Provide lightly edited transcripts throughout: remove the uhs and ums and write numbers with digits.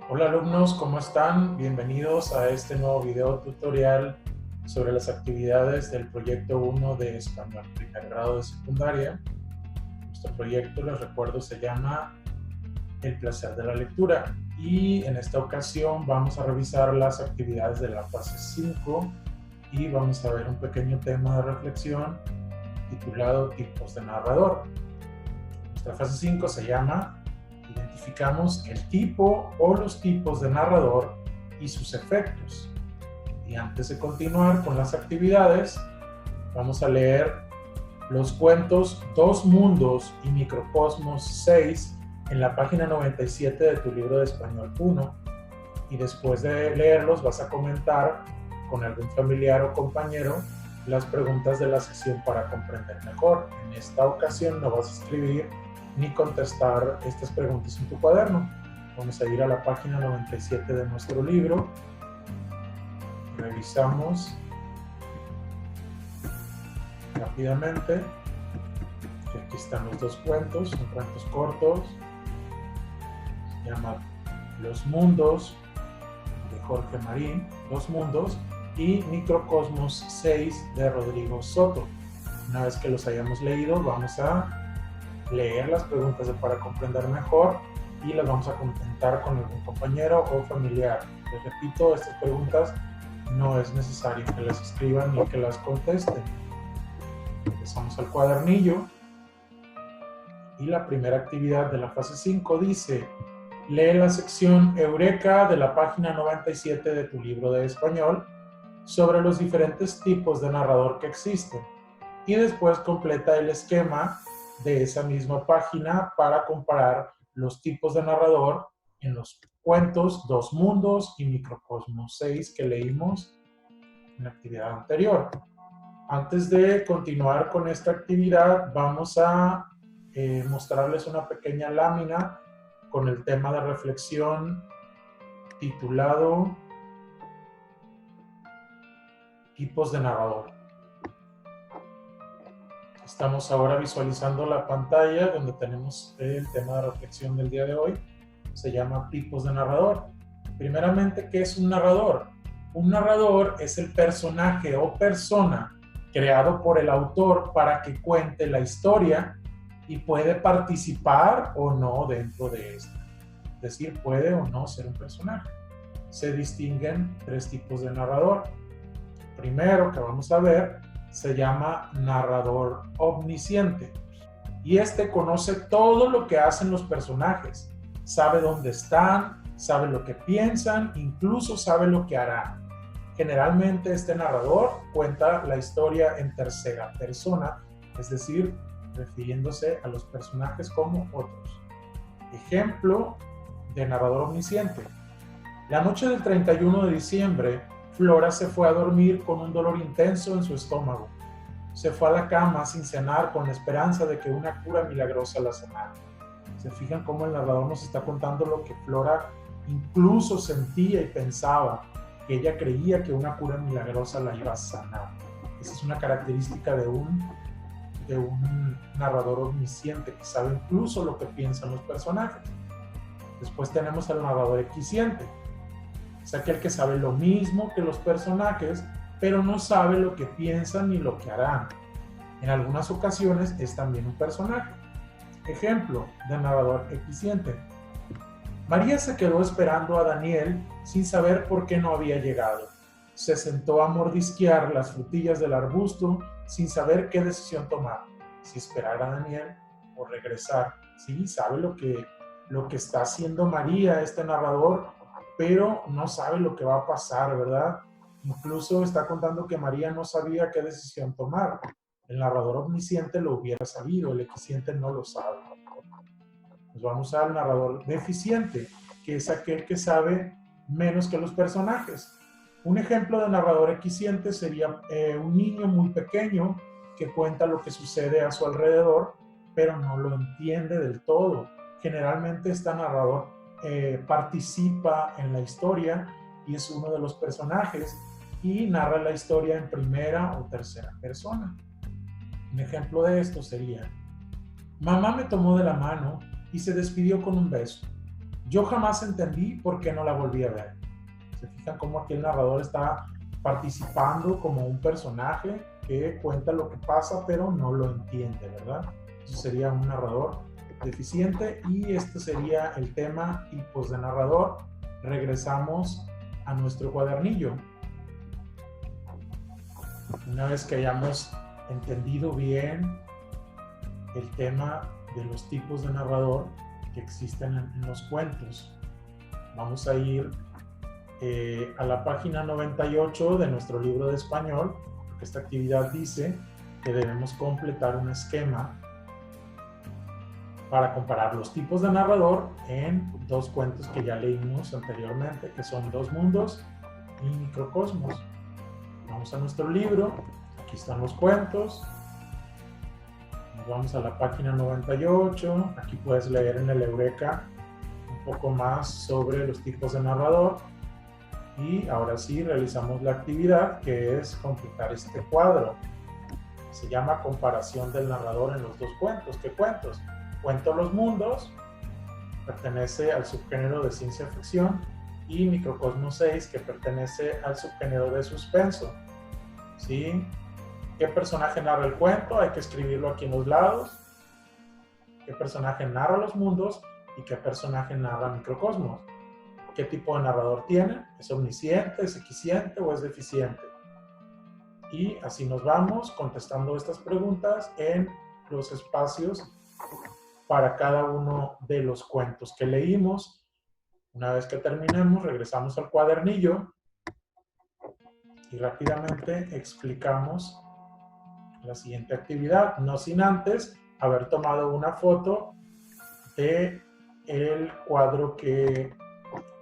Hola alumnos, ¿cómo están? Bienvenidos a este nuevo video tutorial sobre las actividades del proyecto 1 de Español, primer grado de secundaria. Nuestro proyecto, les recuerdo, se llama El placer de la lectura y en esta ocasión vamos a revisar las actividades de la fase 5 y vamos a ver un pequeño tema de reflexión titulado Tipos de narrador. Nuestra fase 5 se llama Identificamos el tipo o los tipos de narrador y sus efectos. Y antes de continuar con las actividades, vamos a leer los cuentos Dos Mundos y Microcosmos 6 en la página 97 de tu libro de Español 1. Y después de leerlos vas a comentar con algún familiar o compañero las preguntas de la sesión para comprender mejor. En esta ocasión no vas a escribir ni contestar estas preguntas en tu cuaderno. Vamos a ir a la página 97 de nuestro libro. Revisamos rápidamente. Y aquí están los dos cuentos, son cuentos cortos. Se llama Los Mundos, de Jorge Marín, Los Mundos, y Microcosmos 6, de Rodrigo Soto. Una vez que los hayamos leído, vamos a leer las preguntas para comprender mejor y las vamos a comentar con algún compañero o familiar. Les repito, estas preguntas no es necesario que las escriban ni que las contesten. Empezamos al cuadernillo y la primera actividad de la fase 5 dice: lee la sección Eureka de la página 97 de tu libro de español sobre los diferentes tipos de narrador que existen y después completa el esquema de esa misma página para comparar los tipos de narrador en los cuentos Dos Mundos y Microcosmos 6 que leímos en la actividad anterior. Antes de continuar con esta actividad, vamos a mostrarles una pequeña lámina con el tema de reflexión titulado Tipos de narrador. Estamos ahora visualizando la pantalla donde tenemos el tema de reflexión del día de hoy. Se llama tipos de narrador. Primeramente, ¿qué es un narrador? Un narrador es el personaje o persona creado por el autor para que cuente la historia y puede participar o no dentro de esta. Es decir, puede o no ser un personaje. Se distinguen tres tipos de narrador. Primero, que vamos a ver, se llama narrador omnisciente. Y este conoce todo lo que hacen los personajes. Sabe dónde están, sabe lo que piensan, incluso sabe lo que harán. Generalmente este narrador cuenta la historia en tercera persona, es decir, refiriéndose a los personajes como otros. Ejemplo de narrador omnisciente. La noche del 31 de diciembre, Flora se fue a dormir con un dolor intenso en su estómago. Se fue a la cama sin cenar con la esperanza de que una cura milagrosa la sanara. Se fijan cómo el narrador nos está contando lo que Flora incluso sentía y pensaba, que ella creía que una cura milagrosa la iba a sanar. Esa es una característica de un narrador omnisciente que sabe incluso lo que piensan los personajes. Después tenemos al narrador equisciente. Es aquel que sabe lo mismo que los personajes, pero no sabe lo que piensan ni lo que harán. En algunas ocasiones es también un personaje. Ejemplo de narrador equisciente. María se quedó esperando a Daniel sin saber por qué no había llegado. Se sentó a mordisquear las frutillas del arbusto sin saber qué decisión tomar, si esperar a Daniel o regresar. Sí, sabe lo que está haciendo María, este narrador, pero no sabe lo que va a pasar, ¿verdad? Incluso está contando que María no sabía qué decisión tomar. El narrador omnisciente lo hubiera sabido, el equisciente no lo sabe. Nos vamos al narrador deficiente, que es aquel que sabe menos que los personajes. Un ejemplo de narrador equisciente sería un niño muy pequeño que cuenta lo que sucede a su alrededor, pero no lo entiende del todo. Generalmente este narrador participa en la historia y es uno de los personajes y narra la historia en primera o tercera persona. Un ejemplo de esto sería: mamá me tomó de la mano y se despidió con un beso. Yo jamás entendí por qué no la volví a ver. Se fijan cómo aquí el narrador está participando como un personaje que cuenta lo que pasa, pero no lo entiende, ¿verdad? Eso sería un narrador deficiente y este sería el tema tipos de narrador. Regresamos a nuestro cuadernillo. Una vez que hayamos entendido bien el tema de los tipos de narrador que existen en los cuentos, vamos a ir a la página 98 de nuestro libro de español, porque esta actividad dice que debemos completar un esquema para comparar los tipos de narrador en dos cuentos que ya leímos anteriormente, que son Dos Mundos y Microcosmos. Vamos a nuestro libro, aquí están los cuentos, nos vamos a la página 98, aquí puedes leer en el Eureka un poco más sobre los tipos de narrador. Y ahora sí realizamos la actividad que es completar este cuadro. Se llama comparación del narrador en los dos cuentos. ¿Qué cuentos? Cuento Los Mundos, pertenece al subgénero de ciencia ficción, y Microcosmos 6, que pertenece al subgénero de suspenso. ¿Sí? ¿Qué personaje narra el cuento? Hay que escribirlo aquí en los lados. ¿Qué personaje narra los mundos? ¿Y qué personaje narra Microcosmos? ¿Qué tipo de narrador tiene? ¿Es omnisciente, es equisciente o es deficiente? Y así nos vamos contestando estas preguntas en los espacios para cada uno de los cuentos que leímos. Una vez que terminemos, regresamos al cuadernillo y rápidamente explicamos la siguiente actividad, no sin antes haber tomado una foto de el cuadro que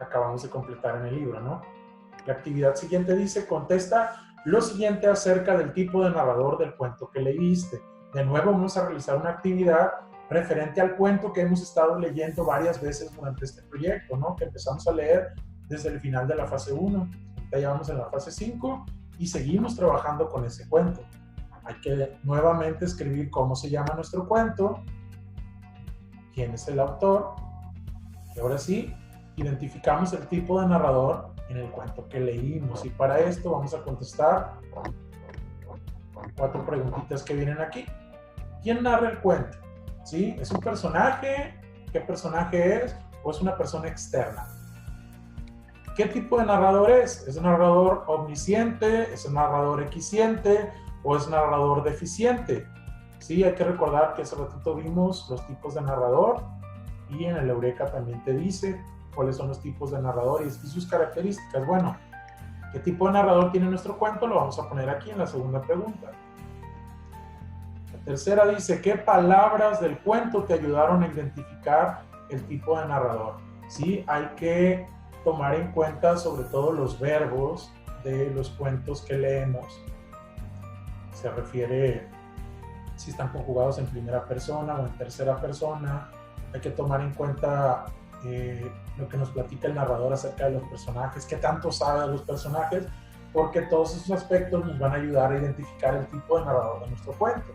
acabamos de completar en el libro, ¿no? La actividad siguiente dice, contesta lo siguiente acerca del tipo de narrador del cuento que leíste. De nuevo vamos a realizar una actividad referente al cuento que hemos estado leyendo varias veces durante este proyecto, ¿no? Que empezamos a leer desde el final de la fase 1. Ya llevamos en la fase 5 y seguimos trabajando con ese cuento. Hay que nuevamente escribir cómo se llama nuestro cuento, quién es el autor, y ahora sí, identificamos el tipo de narrador en el cuento que leímos. Y para esto vamos a contestar 4 preguntitas que vienen aquí. ¿Quién narra el cuento? ¿Sí? ¿Es un personaje? ¿Qué personaje es? ¿O es una persona externa? ¿Qué tipo de narrador es? ¿Es un narrador omnisciente? ¿Es un narrador equisciente? ¿O es un narrador deficiente? Sí, hay que recordar que hace ratito vimos los tipos de narrador y en el Eureka también te dice cuáles son los tipos de narrador y sus características. Bueno, ¿qué tipo de narrador tiene nuestro cuento? Lo vamos a poner aquí en la segunda pregunta. La tercera dice, ¿qué palabras del cuento te ayudaron a identificar el tipo de narrador? Sí, hay que tomar en cuenta sobre todo los verbos de los cuentos que leemos. Se refiere si están conjugados en primera persona o en tercera persona. Hay que tomar en cuenta lo que nos platica el narrador acerca de los personajes, qué tanto sabe de los personajes, porque todos esos aspectos nos van a ayudar a identificar el tipo de narrador de nuestro cuento.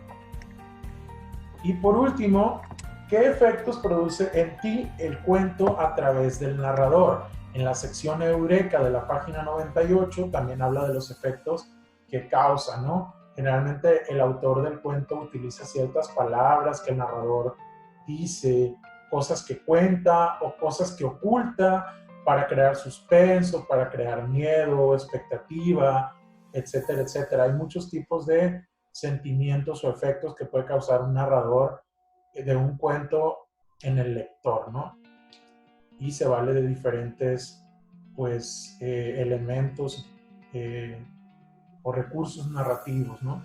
Y por último, ¿qué efectos produce en ti el cuento a través del narrador? En la sección Eureka de la página 98 también habla de los efectos que causa, ¿no? Generalmente el autor del cuento utiliza ciertas palabras que el narrador dice, cosas que cuenta o cosas que oculta para crear suspenso, para crear miedo, expectativa, etcétera, etcétera. Hay muchos tipos de sentimientos o efectos que puede causar un narrador de un cuento en el lector, ¿no? Y se vale de diferentes, pues, elementos o recursos narrativos, ¿no?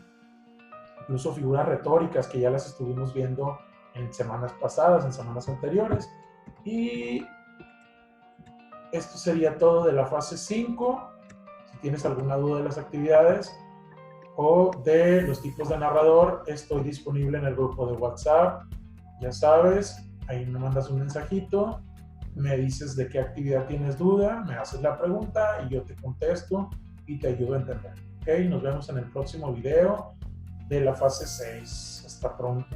Incluso figuras retóricas que ya las estuvimos viendo en semanas pasadas, en semanas anteriores. Y esto sería todo de la fase 5. Si tienes alguna duda de las actividades o de los tipos de narrador, estoy disponible en el grupo de WhatsApp. Ya sabes, ahí me mandas un mensajito, me dices de qué actividad tienes duda, me haces la pregunta y yo te contesto y te ayudo a entender. Ok, nos vemos en el próximo video de la fase 6. Hasta pronto.